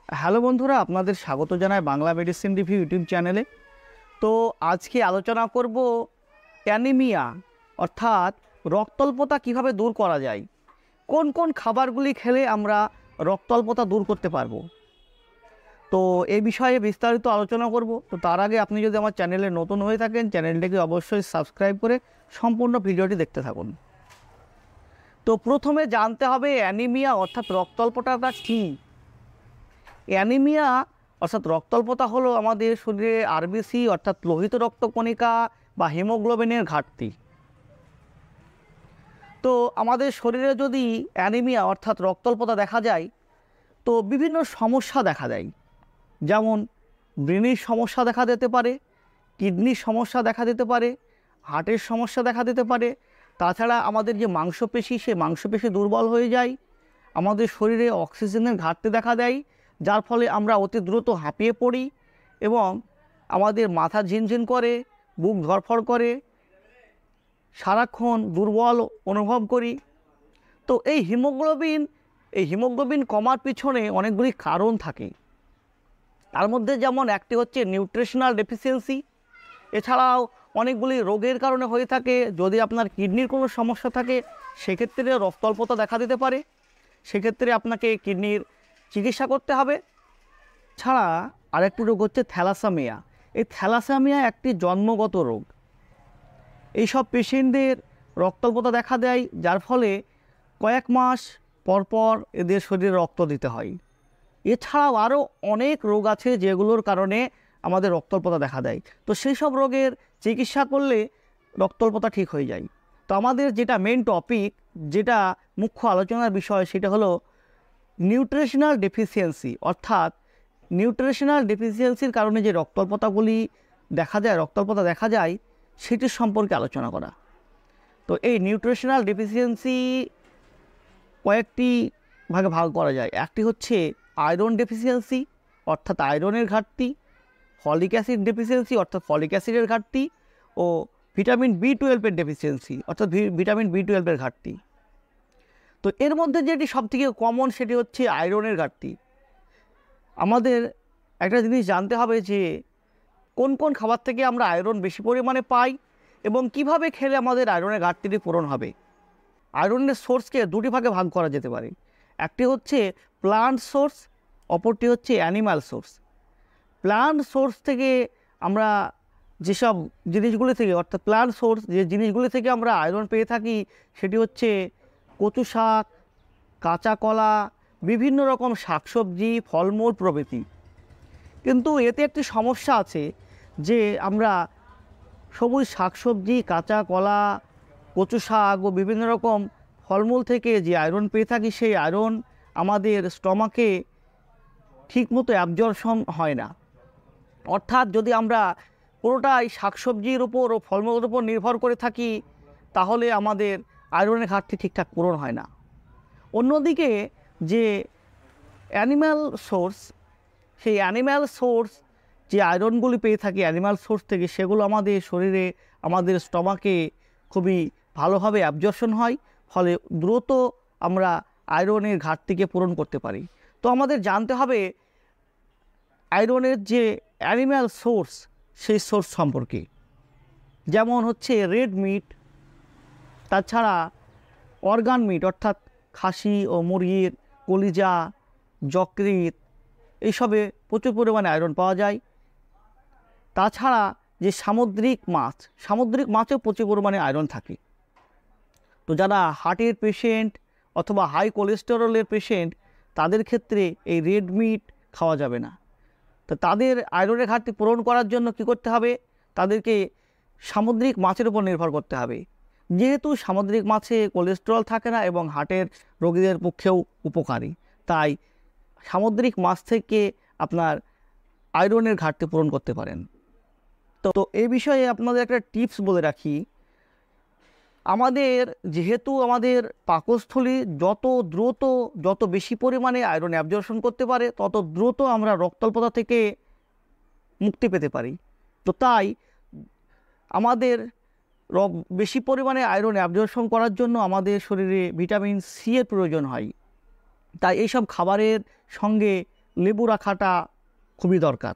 Hello বন্ধুরা, আপনাদের স্বাগত জানাই বাংলা মেডিসিন রিভিউ ইউটিউব চ্যানেলে। তো আজকে আলোচনা করব অ্যানিমিয়া অর্থাৎ রক্তল্পতা কিভাবে দূর করা যায়, কোন কোন খাবারগুলি খেলে আমরা রক্তল্পতা দূর করতে পারবো। তো এই বিষয়ে বিস্তারিত আলোচনা করব। তো তার আগে আপনি যদি আমার চ্যানেলে নতুন হয়ে থাকেন, চ্যানেলটিকে অবশ্যই সাবস্ক্রাইব করে সম্পূর্ণ ভিডিওটি দেখতে থাকুন। তো প্রথমে জানতে হবে অ্যানিমিয়া অর্থাৎ রক্তল্পতাটা কী। অ্যানিমিয়া অর্থাৎ রক্তল্পতা হলো আমাদের শরীরে আরবিসি অর্থাৎ লোহিত রক্তকণিকা বা হিমোগ্লোবিনের ঘাটতি। তো আমাদের শরীরে যদি অ্যানিমিয়া অর্থাৎ রক্তল্পতা দেখা যায় তো বিভিন্ন সমস্যা দেখা দেয়, যেমন ব্রেনের সমস্যা দেখা দিতে পারে, কিডনির সমস্যা দেখা দিতে পারে, হার্টের সমস্যা দেখা দিতে পারে। তাছাড়া আমাদের যে মাংসপেশি, সে মাংসপেশি দুর্বল হয়ে যায়, আমাদের শরীরে অক্সিজেনের ঘাটতি দেখা দেয়, যার ফলে আমরা অতি দ্রুত হাঁপিয়ে পড়ি এবং আমাদের মাথা ঝিনঝিন করে, বুক ধড়ফড় করে, সারাক্ষণ দুর্বল অনুভব করি। তো এই হিমোগ্লোবিন কমার পিছনে অনেকগুলি কারণ থাকে। তার মধ্যে যেমন একটি হচ্ছে নিউট্রিশনাল ডেফিসিয়েন্সি, এছাড়াও অনেকগুলি রোগের কারণে হয়ে থাকে। যদি আপনার কিডনির কোনো সমস্যা থাকে সেক্ষেত্রে রক্তল্পতা দেখা দিতে পারে, সেক্ষেত্রে আপনাকে কিডনির চিকিৎসা করতে হবে। ছাড়া আরেকটি রোগ হচ্ছে থ্যালাসেমিয়া। এই থ্যালাসেমিয়া একটি জন্মগত রোগ। এইসব পেশেন্টদের রক্তল্পতা দেখা দেয়, যার ফলে কয়েক মাস পরপর এদের শরীরে রক্ত দিতে হয়। এছাড়াও আরও অনেক রোগ আছে যেগুলোর কারণে আমাদের রক্তল্পতা দেখা দেয়। তো সেই সব রোগের চিকিৎসা করলে রক্তল্পতা ঠিক হয়ে যায়। তো আমাদের যেটা মেন টপিক, যেটা মুখ্য আলোচনার বিষয়, সেটা হলো নিউট্রিশনাল ডেফিসিয়েন্সি। অর্থাৎ নিউট্রিশনাল ডেফিসিয়েন্সির কারণে যে রক্তল্পতা দেখা যায় সেটির সম্পর্কে আলোচনা করা। তো এই নিউট্রিশনাল ডেফিসিয়েন্সি কয়েকটি ভাগে ভাগ করা যায়। একটি হচ্ছে আয়রন ডেফিসিয়েন্সি অর্থাৎ আয়রনের ঘাটতি, ফলিক অ্যাসিড ডেফিসিয়েন্সি অর্থাৎ ফলিক অ্যাসিডের ঘাটতি, ও ভিটামিন B12 ডেফিসিয়েন্সি অর্থাৎ ভিটামিন B12 ঘাটতি। তো এর মধ্যে যেটি সবথেকে কমন সেটি হচ্ছে আয়রনের ঘাটতি। আমাদের একটা জিনিস জানতে হবে যে কোন কোন খাবার থেকে আমরা আয়রন বেশি পরিমাণে পাই এবং কিভাবে খেলে আমাদের আয়রনের ঘাটতিটি পূরণ হবে। আয়রনের সোর্সকে দুটি ভাগে ভাগ করা যেতে পারে। একটি হচ্ছে প্লান্ট সোর্স, অপরটি হচ্ছে অ্যানিম্যাল সোর্স। প্লান্ট সোর্স থেকে আমরা যেসব জিনিসগুলি থেকে অর্থাৎ প্লান্ট সোর্স যে জিনিসগুলি থেকে আমরা আয়রন পেয়ে থাকি সেটি হচ্ছে কচু শাক, কাঁচা কলা, বিভিন্ন রকম শাকসবজি, ফলমূল প্রভৃতি। কিন্তু এতে একটি সমস্যা আছে যে আমরা সবুজ শাকসবজি, কাঁচা কলা, কচু শাক ও বিভিন্ন রকম ফলমূল থেকে যে আয়রন পেয়ে থাকি সেই আয়রন আমাদের স্টমাকে ঠিকমতো অ্যাবজর্পশন হয় না। অর্থাৎ যদি আমরা পুরোটাই শাকসবজির উপর ও ফলমূলের উপর নির্ভর করে থাকি তাহলে আমাদের আয়রনের ঘাটতি ঠিকঠাক পূরণ হয় না। অন্যদিকে যে অ্যানিম্যাল সোর্স, সেই অ্যানিম্যাল সোর্স যে আয়রনগুলি পেয়ে থাকি অ্যানিম্যাল সোর্স থেকে, সেগুলো আমাদের শরীরে আমাদের স্টমাকে খুবই ভালোভাবে অ্যাবজর্পশন হয়, ফলে দ্রুত আমরা আয়রনের ঘাটতিকে পূরণ করতে পারি। তো আমাদের জানতে হবে আয়রনের যে অ্যানিম্যাল সোর্স সেই সোর্স সম্পর্কে, যেমন হচ্ছে রেড মিট, তাছাড়া অর্গান মিট অর্থাৎ খাসি ও মুরগির কলিজা, যকৃৎ, এইসবে প্রচুর পরিমাণে আয়রন পাওয়া যায়। তাছাড়া যে সামুদ্রিক মাছেও প্রচুর পরিমাণে আয়রন থাকে। তো যারা হার্টের পেশেন্ট অথবা হাই কোলেস্টেরলের পেশেন্ট তাদের ক্ষেত্রে এই রেড মিট খাওয়া যাবে না। তো তাদের আয়রনের ঘাটতি পূরণ করার জন্য কী করতে হবে, তাদেরকে সামুদ্রিক মাছের উপর নির্ভর করতে হবে। যেহেতু সামুদ্রিক মাছে কোলেস্টেরল থাকে না এবং হার্টের রোগীদের পক্ষেও উপকারী, তাই সামুদ্রিক মাছ থেকে আপনার আয়রনের ঘাটতি পূরণ করতে পারেন। তো এই বিষয়ে আপনাদের একটা টিপস বলে রাখি। যেহেতু আমাদের পাকস্থলী যত বেশি পরিমাণে আয়রন অ্যাবজর্পশন করতে পারে তত দ্রুত আমরা রক্তল্পতা থেকে মুক্তি পেতে পারি। তো তাই আমাদের বেশি পরিমাণে আয়রন অ্যাবজর্পশন করার জন্য আমাদের শরীরে ভিটামিন সি এর প্রয়োজন হয়। তাই এইসব খাবারের সঙ্গে লেবু রাখাটা খুবই দরকার।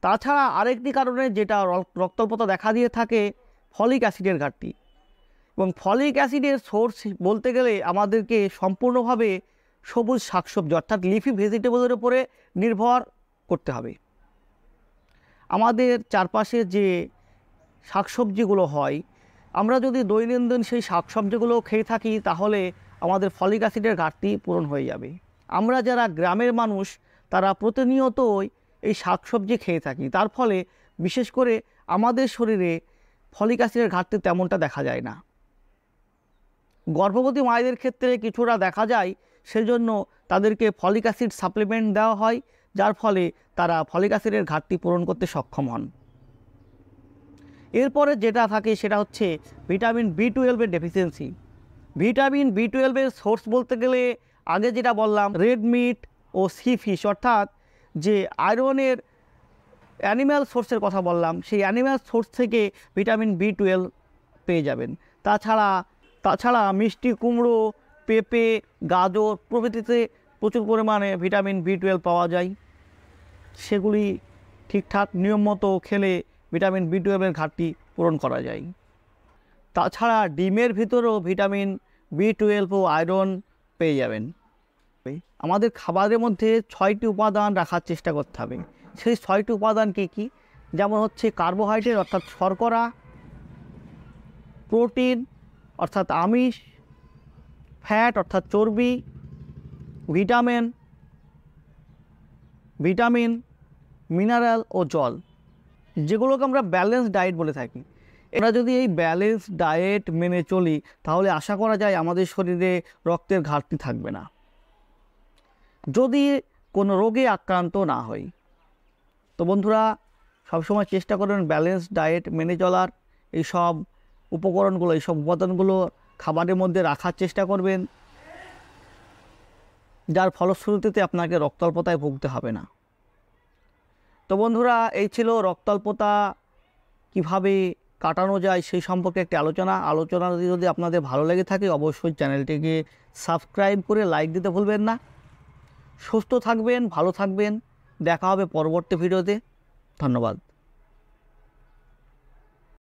তাছাড়া আরেকটি কারণে যেটা রক্তাল্পতা দেখা দিয়ে থাকে, ফলিক অ্যাসিডের ঘাটতি। এবং ফলিক অ্যাসিডের সোর্স বলতে গেলে আমাদেরকে সম্পূর্ণভাবে সবুজ শাকসবজি অর্থাৎ লিফি ভেজিটেবলের উপরে নির্ভর করতে হবে। আমাদের চারপাশে যে শাকসবজিগুলো হয়, আমরা যদি দৈনন্দিন সেই শাকসবজিগুলো খেয়ে থাকি তাহলে আমাদের ফলিক অ্যাসিডের ঘাটতি পূরণ হয়ে যাবে। আমরা যারা গ্রামের মানুষ তারা প্রতিনিয়তই এই শাকসবজি খেয়ে থাকি, তার ফলে বিশেষ করে আমাদের শরীরে ফলিক অ্যাসিডের ঘাটতি তেমনটা দেখা যায় না। গর্ভবতী মায়েদের ক্ষেত্রে কিছুটা দেখা যায়, সেজন্য তাদেরকে ফলিক অ্যাসিড সাপ্লিমেন্ট দেওয়া হয়, যার ফলে তারা ফলিক অ্যাসিডের ঘাটতি পূরণ করতে সক্ষম হন। এরপরে যেটা থাকে সেটা হচ্ছে ভিটামিন B12-এর ডেফিসিয়েন্সি। ভিটামিন B12-এর সোর্স বলতে গেলে আগে যেটা বললাম রেড মিট ও সি ফিশ, অর্থাৎ যে আয়রনের অ্যানিম্যাল সোর্সের কথা বললাম, সেই অ্যানিম্যাল সোর্স থেকে ভিটামিন B12 পেয়ে যাবেন। তাছাড়া মিষ্টি কুমড়ো, পেঁপে, গাজর প্রভৃতিতে প্রচুর পরিমাণে ভিটামিন B12 পাওয়া যায়। সেগুলি ঠিকঠাক নিয়ম মতো খেলে ভিটামিন B12-এর ঘাটতি পূরণ করা যায়। তাছাড়া ডিমের ভিতরেও ভিটামিন B12 ও আয়রন পেয়ে যাবেন। আমাদের খাবারের মধ্যে 6টি উপাদান রাখার চেষ্টা করতে হবে। সেই 6টি উপাদান কী কী? যেমন হচ্ছে কার্বোহাইড্রেট অর্থাৎ শর্করা, প্রোটিন অর্থাৎ আমিষ, ফ্যাট অর্থাৎ চর্বি, ভিটামিন, মিনারেল ও জল, যেগুলোকে আমরা ব্যালেন্স ডায়েট বলে থাকি। আমরা যদি এই ব্যালেন্স ডায়েট মেনে চলি তাহলে আশা করা যায় আমাদের শরীরে রক্তের ঘাটতি থাকবে না, যদি কোনো রোগে আক্রান্ত না হই। তো বন্ধুরা, সবসময় চেষ্টা করবেন ব্যালেন্স ডায়েট মেনে চলার। এই সব উপকরণগুলো, এই সব উপাদানগুলো খাবারের মধ্যে রাখার চেষ্টা করবেন, যার ফলশ্রুতিতে আপনাকে রক্তাল্পতায় ভুগতে হবে না। তো বন্ধুরা, এই ছিল রক্তাল্পতা কিভাবে কাটানো যায় সেই সম্পর্কে একটি আলোচনা যদি আপনাদের ভালো লেগে থাকে অবশ্যই চ্যানেলটিকে সাবস্ক্রাইব করে লাইক দিতে ভুলবেন না। সুস্থ থাকবেন, ভালো থাকবেন, দেখা হবে পরবর্তী ভিডিওতে। ধন্যবাদ।